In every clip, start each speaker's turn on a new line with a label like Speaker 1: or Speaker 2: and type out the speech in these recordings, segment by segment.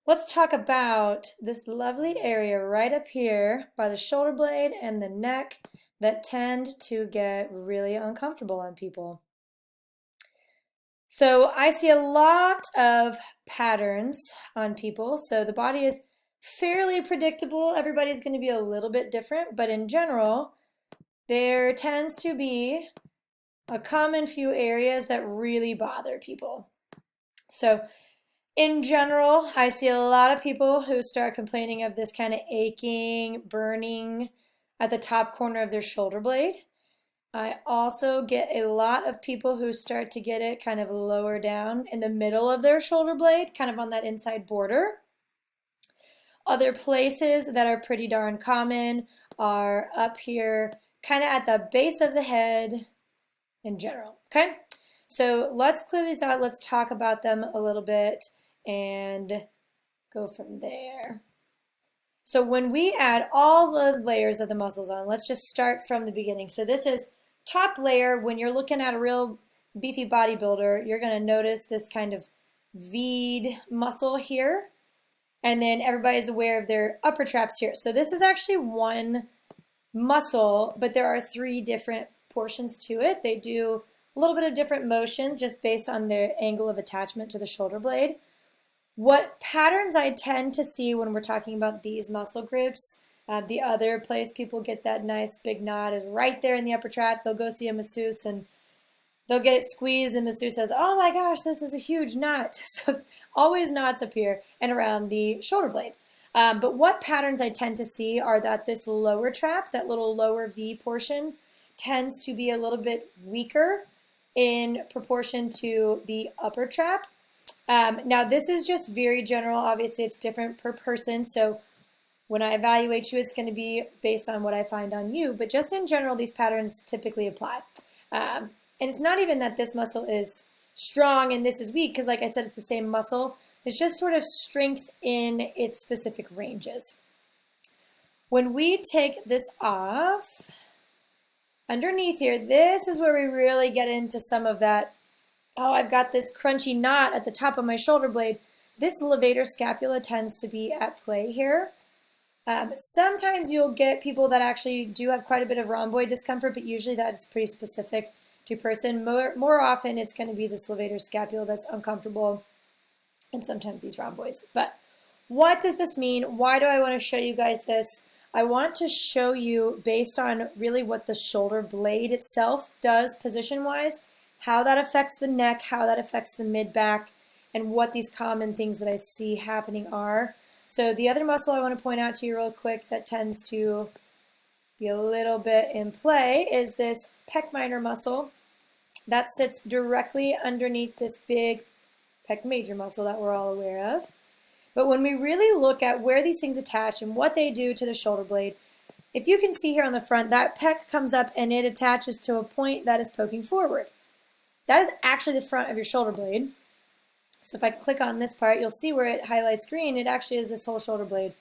Speaker 1: Let's talk about this lovely area right up here by the shoulder blade and the neck that tend to get really uncomfortable on people. So I see a lot of patterns on people. So the body is fairly predictable. Everybody's going to be a little bit different, but in general, there tends to be a common few areas that really bother people. So in general, I see a lot of people who start complaining of this kind of aching, burning at the top corner of their shoulder blade. I also get a lot of people who start to get it kind of lower down in the middle of their shoulder blade, kind of on that inside border. Other places that are pretty darn common are up here, kind of at the base of the head in general, okay? So let's clear these out. Let's talk about them a little bit and go from there. So when we add all the layers of the muscles on, let's just start from the beginning. So this is top layer. When you're looking at a real beefy bodybuilder, you're going to notice this kind of V'd muscle here. And then everybody's aware of their upper traps here. So this is actually one muscle, but there are three different portions to it. They do a little bit of different motions just based on their angle of attachment to the shoulder blade. What patterns I tend to see when we're talking about these muscle groups, the other place people get that nice big knot is right there in the upper trap. They'll go see a masseuse and they'll get it squeezed and the masseuse says, oh my gosh, this is a huge knot. So always knots up here and around the shoulder blade. But what patterns I tend to see are that this lower trap, that little lower V portion, tends to be a little bit weaker in proportion to the upper trap. Now this is just very general. Obviously it's different per person, so when I evaluate you it's going to be based on what I find on you, but just in general these patterns typically apply. And it's not even that this muscle is strong and this is weak, because like I said, it's the same muscle. It's just sort of strength in its specific ranges. When we take this off, underneath here, this is where we really get into some of that, oh, I've got this crunchy knot at the top of my shoulder blade. This levator scapula tends to be at play here. Sometimes you'll get people that actually do have quite a bit of rhomboid discomfort, but usually that is pretty specific to person. More often it's going to be this levator scapula that's uncomfortable, and sometimes these rhomboids. But what does this mean? Why do I want to show you guys this? I want to show you, based on really what the shoulder blade itself does position-wise, how that affects the neck, how that affects the mid-back, and what these common things that I see happening are. So the other muscle I want to point out to you real quick that tends to be a little bit in play is this pec minor muscle that sits directly underneath this big pec major muscle that we're all aware of. But when we really look at where these things attach and what they do to the shoulder blade, if you can see here on the front, that pec comes up and it attaches to a point that is poking forward. That is actually the front of your shoulder blade. So if I click on this part, you'll see where it highlights green. It actually is this whole shoulder blade.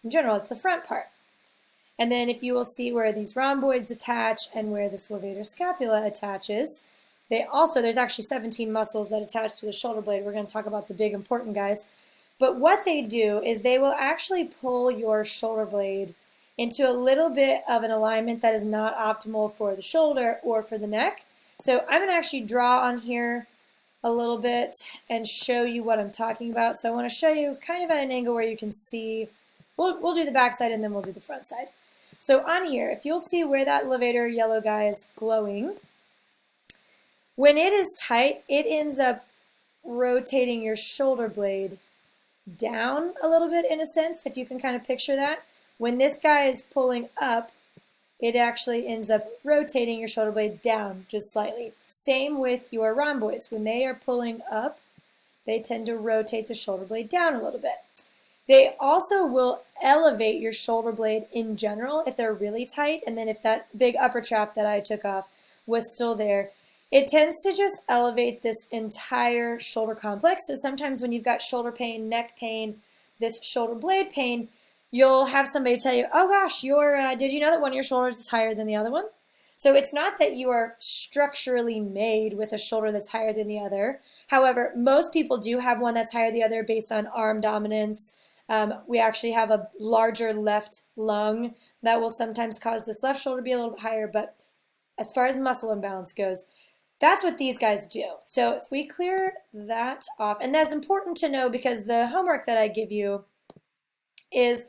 Speaker 1: In general, it's the front part. And then if you will see where these rhomboids attach and where this levator scapula attaches, there's actually 17 muscles that attach to the shoulder blade. We're going to talk about the big important guys. But what they do is they will actually pull your shoulder blade into a little bit of an alignment that is not optimal for the shoulder or for the neck. So I'm going to actually draw on here a little bit and show you what I'm talking about. So I want to show you kind of at an angle where you can see, we'll do the back side and then we'll do the front side. So on here, if you'll see where that levator yellow guy is glowing, when it is tight, it ends up rotating your shoulder blade down a little bit in a sense, if you can kind of picture that. When this guy is pulling up, it actually ends up rotating your shoulder blade down just slightly. Same with your rhomboids. When they are pulling up, they tend to rotate the shoulder blade down a little bit. They also will elevate your shoulder blade in general if they're really tight, and then if that big upper trap that I took off was still there, it tends to just elevate this entire shoulder complex. So sometimes when you've got shoulder pain, neck pain, this shoulder blade pain, you'll have somebody tell you, oh gosh, did you know that one of your shoulders is higher than the other one? So it's not that you are structurally made with a shoulder that's higher than the other. However, most people do have one that's higher than the other based on arm dominance. We actually have a larger left lung that will sometimes cause this left shoulder to be a little bit higher, but as far as muscle imbalance goes, that's what these guys do. So if we clear that off, and that's important to know because the homework that I give you is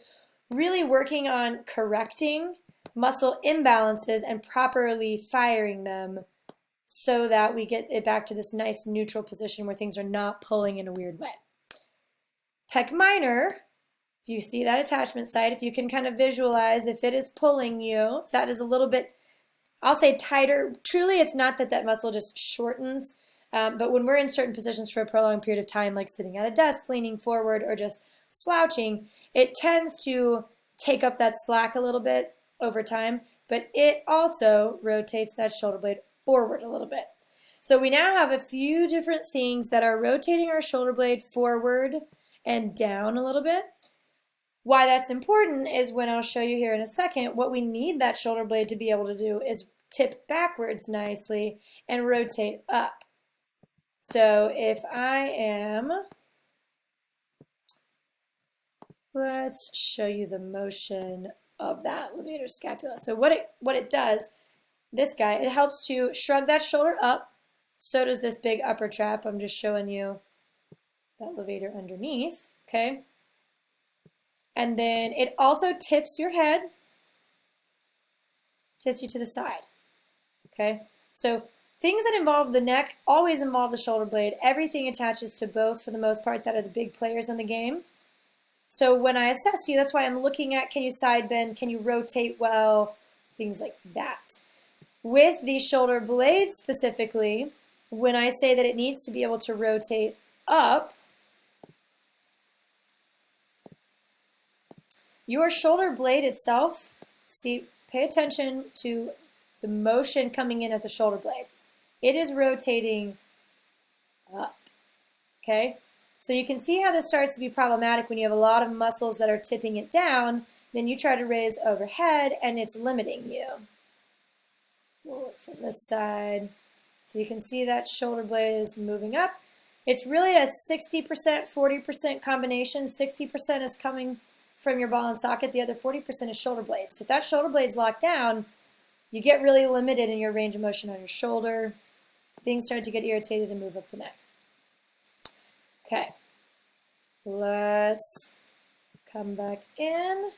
Speaker 1: really working on correcting muscle imbalances and properly firing them so that we get it back to this nice neutral position where things are not pulling in a weird way. Pec minor, if you see that attachment site, if you can kind of visualize if it is pulling you, if that is a little bit, I'll say tighter. Truly, it's not that that muscle just shortens, but when we're in certain positions for a prolonged period of time, like sitting at a desk, leaning forward, or just slouching, it tends to take up that slack a little bit over time, but it also rotates that shoulder blade forward a little bit. So we now have a few different things that are rotating our shoulder blade forward and down a little bit. Why that's important is when I'll show you here in a second, what we need that shoulder blade to be able to do is tip backwards nicely and rotate up. So if I am, let's show you the motion of that levator scapula. So what it does, this guy, it helps to shrug that shoulder up. So does this big upper trap. I'm just showing you that levator underneath, okay? And then it also tips your head, tips you to the side, okay? So things that involve the neck always involve the shoulder blade. Everything attaches to both for the most part that are the big players in the game. So when I assess you, that's why I'm looking at, can you side bend, can you rotate well, things like that. With the shoulder blade specifically, when I say that it needs to be able to rotate up, your shoulder blade itself, see, pay attention to the motion coming in at the shoulder blade. It is rotating up, okay? So you can see how this starts to be problematic when you have a lot of muscles that are tipping it down, then you try to raise overhead and it's limiting you. We'll look from this side. So you can see that shoulder blade is moving up. It's really a 60%, 40% combination. 60% is coming from your ball and socket. The other 40% is shoulder blade. So if that shoulder blade's locked down, you get really limited in your range of motion on your shoulder. Things start to get irritated and move up the neck. Okay, let's come back in.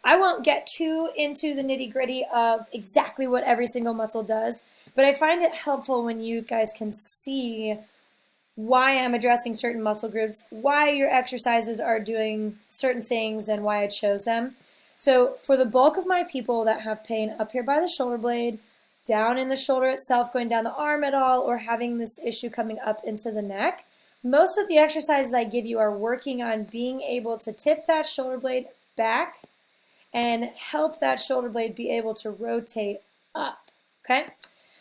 Speaker 1: I won't get too into the nitty-gritty of exactly what every single muscle does, but I find it helpful when you guys can see why I'm addressing certain muscle groups, why your exercises are doing certain things, and why I chose them. So for the bulk of my people that have pain up here by the shoulder blade, down in the shoulder itself, going down the arm at all, or having this issue coming up into the neck, most of the exercises I give you are working on being able to tip that shoulder blade back and help that shoulder blade be able to rotate up, okay?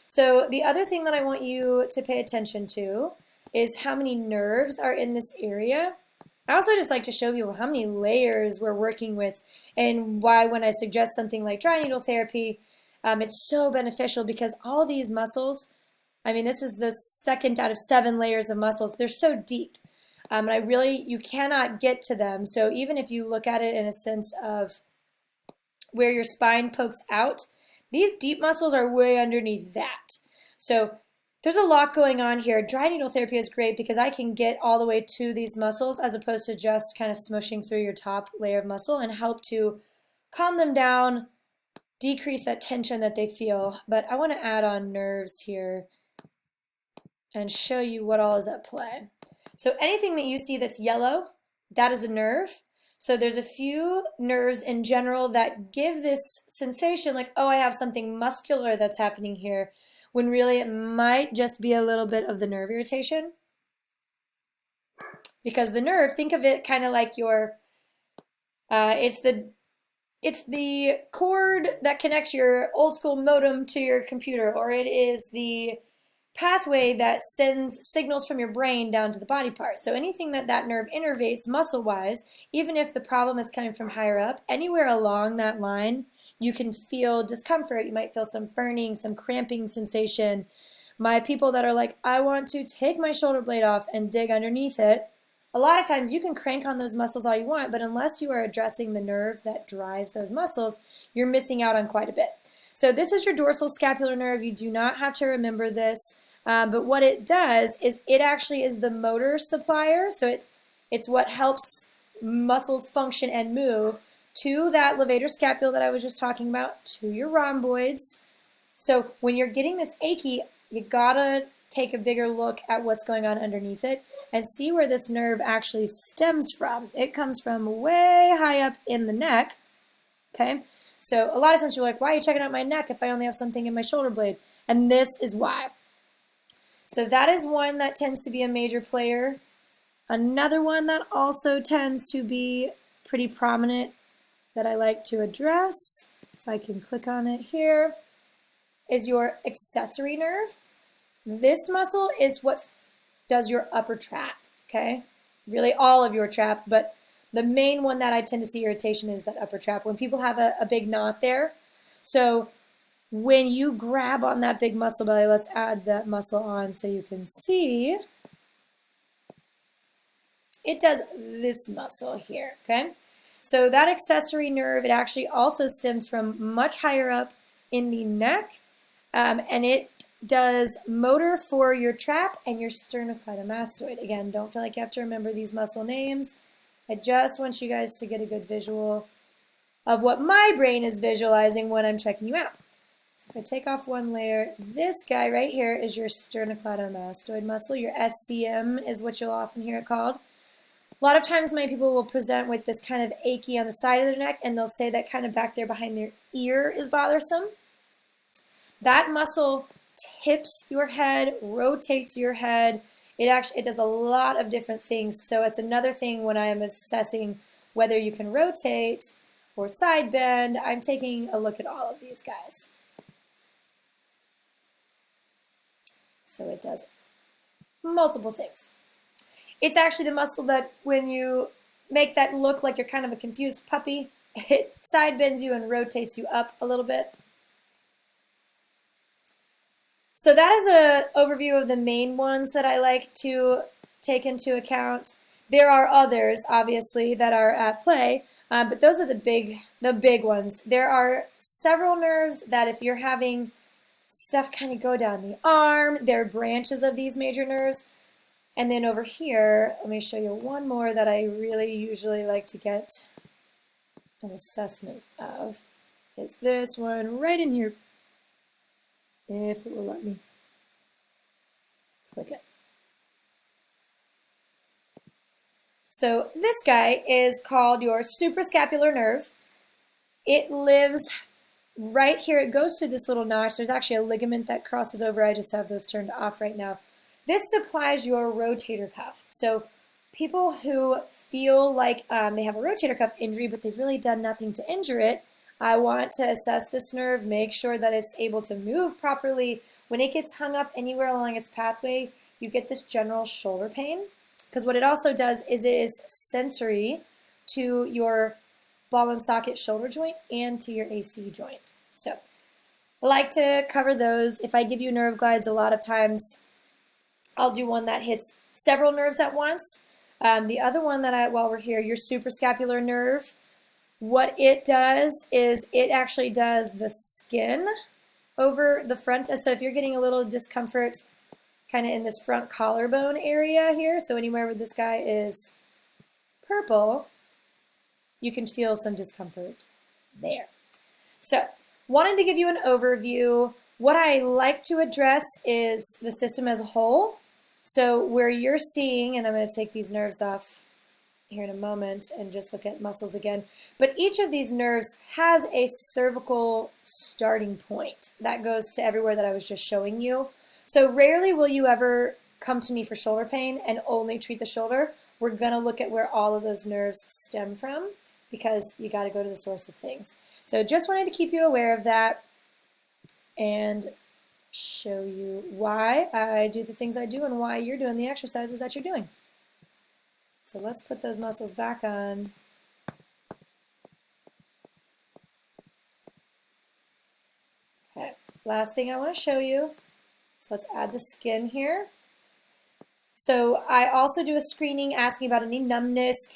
Speaker 1: So the other thing that I want you to pay attention to is how many nerves are in this area. I also just like to show people how many layers we're working with and why when I suggest something like dry needle therapy, it's so beneficial because all these muscles, I mean, this is the second out of 7 layers of muscles. They're so deep. And you cannot get to them. So even if you look at it in a sense of where your spine pokes out, these deep muscles are way underneath that. So there's a lot going on here. Dry needle therapy is great because I can get all the way to these muscles as opposed to just kind of smushing through your top layer of muscle and help to calm them down, decrease that tension that they feel. But I want to add on nerves here and show you what all is at play. So anything that you see that's yellow, that is a nerve. So there's a few nerves in general that give this sensation like, oh, I have something muscular that's happening here, when really it might just be a little bit of the nerve irritation. Because the nerve, think of it kind of like your, it's the cord that connects your old school modem to your computer, or it is the pathway that sends signals from your brain down to the body part. So anything that nerve innervates muscle-wise, even if the problem is coming from higher up, anywhere along that line, you can feel discomfort. You might feel some burning, some cramping sensation. My people that are like, I want to take my shoulder blade off and dig underneath it, a lot of times you can crank on those muscles all you want, but unless you are addressing the nerve that drives those muscles, you're missing out on quite a bit. So this is your dorsal scapular nerve. You do not have to remember this, but what it does is it actually is the motor supplier. So it's what helps muscles function and move to that levator scapula that I was just talking about, to your rhomboids. So when you're getting this achy, you gotta take a bigger look at what's going on underneath it and see where this nerve actually stems from. It comes from way high up in the neck, okay? So a lot of times you're like, why are you checking out my neck if I only have something in my shoulder blade? And this is why. So that is one that tends to be a major player. Another one that also tends to be pretty prominent that I like to address, if I can click on it here, is your accessory nerve. This muscle is what does your upper trap, okay? Really all of your trap, but the main one that I tend to see irritation is that upper trap. When people have a big knot there, so when you grab on that big muscle belly, let's add that muscle on so you can see. It does this muscle here, okay? So that accessory nerve, it actually also stems from much higher up in the neck, and it does motor for your trap and your sternocleidomastoid. Again, don't feel like you have to remember these muscle names. I just want you guys to get a good visual of what my brain is visualizing when I'm checking you out. So if I take off one layer, this guy right here is your sternocleidomastoid muscle. Your SCM is what you'll often hear it called. A lot of times my people will present with this kind of achy on the side of their neck, and they'll say that kind of back there behind their ear is bothersome. That muscle tips your head, rotates your head. It does a lot of different things. So it's another thing when I am assessing whether you can rotate or side bend. I'm taking a look at all of these guys. So it does multiple things. It's actually the muscle that when you make that look like you're kind of a confused puppy, it side bends you and rotates you up a little bit. So that is an overview of the main ones that I like to take into account. There are others, obviously, that are at play, but those are the big ones. There are several nerves that if you're having stuff kind of go down the arm, there are branches of these major nerves. And then over here, let me show you one more that I really usually like to get an assessment of, is this one right in here. If it will let me click it. So this guy is called your suprascapular nerve. It lives right here. It goes through this little notch. There's actually a ligament that crosses over. I just have those turned off right now. This supplies your rotator cuff. So people who feel like they have a rotator cuff injury, but they've really done nothing to injure it, I want to assess this nerve, make sure that it's able to move properly. When it gets hung up anywhere along its pathway, you get this general shoulder pain. Because what it also does is it is sensory to your ball and socket shoulder joint and to your AC joint. So I like to cover those. If I give you nerve glides, a lot of times I'll do one that hits several nerves at once. The other one that while we're here, your suprascapular nerve, what it does is it actually does the skin over the front. So if you're getting a little discomfort kind of in this front collarbone area here, so anywhere where this guy is purple, you can feel some discomfort there. So wanted to give you an overview. What I like to address is the system as a whole. So where you're seeing, and I'm going to take these nerves off here in a moment and just look at muscles again, but each of these nerves has a cervical starting point that goes to everywhere that I was just showing you. So rarely will you ever come to me for shoulder pain and only treat the shoulder. We're going to look at where all of those nerves stem from because you got to go to the source of things. So just wanted to keep you aware of that and show you why I do the things I do and why you're doing the exercises that you're doing. So let's put those muscles back on. last thing I want to show you. So let's add the skin here. So I also do a screening asking about any numbness,